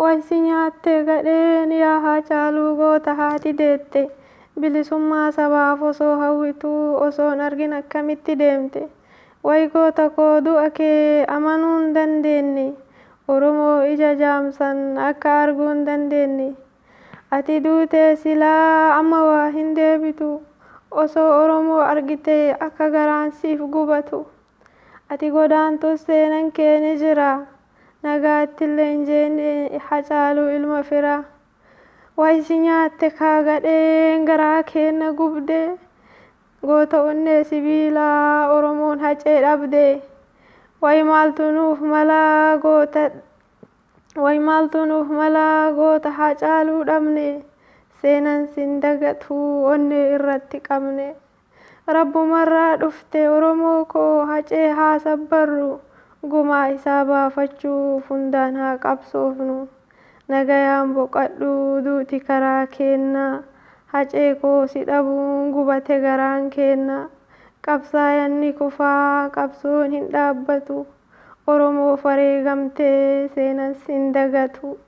Way si nyaattee gadheen yaa Haacaaluu goota haati deette. Bilisummaa sabaaf osoo hawwituu osoon argin akkamitti deemte. Way goota koo du'a kee amanuu hin dandeenye. Oromoo ija jaamsan akka arguu hin dandeenye. Ati duutee silaa amma waa hin deebitu. Osoo Oromoo argitee akka garaan siif gubatu. Ati godaantus seenaan kee ni jira. Nagaatti illee hin jenne Haacaaluu ilma firaa. Way si nyaatte kaa gadheen garaa keenya gubdee. Goota onnee sibiilaa Oromoon hacee dhabdee. Way maaltu nuuf malaa goota Haacaaluu dhabne. Seenaan sin dagatu onnee irratti qabne. Rabbumarraa dhufte Oromoo koo hacee haa sabbarru. Gumaa isaa baafachuuf hundaan haa qabsoofnu. Nagayaan boqadhu duuti karaa keenna. Hacee koo si dhabuun gubate garaan keenna. Qabsaa'aan ni kufaa qabsoon hin dhaabbatu. Oromoo wareegamtee seenaan sin dagatu.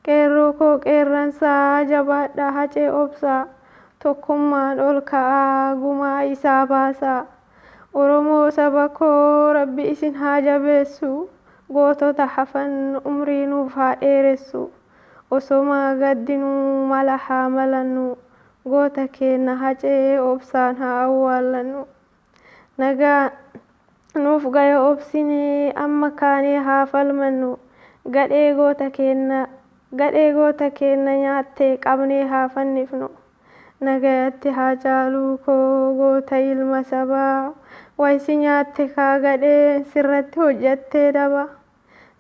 Qeerroo koo qeerransaa jabaadhaa hacee obsaa. Tokkummaan ol ka'aa gumaa isaa baasaa. Oromoo saba koo Rabbi isin haa jabeessu. Gootota hafan umrii nuuf haa dheeressu. Osoma gaddinuu mala haa malannu. Goota keenya hacee obsaan haa awwaallannu. Nagaa nuuf gaya obsinee amma kaanee haa falmannu. Gadhee goota keenya nyaattee qabnee haa fannifnu. Nagayatti Haacaaluu koo goota ilma sabaa. Way si nyaatte kaa gadheen sirratti hojjattee daba.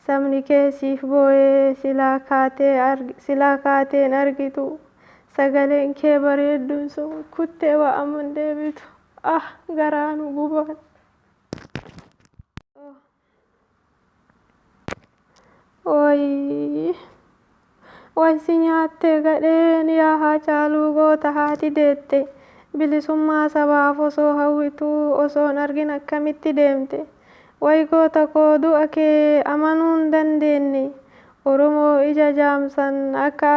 Sabni kee siif boo'ee silaa kaateen argitu. Sagaleen kee bareedduun sun kuttee wa'aman deebitu. Garaa nu guban. Way si nyaattee gadheen yaa Haacaaluu goota haati deette. Bilisummaa sabaaf osoo hawwituu osoon argin akkamitti deemte. Way goota koo du'a kee amanuu hin dandeenye. Oromoo ija jaamsan akka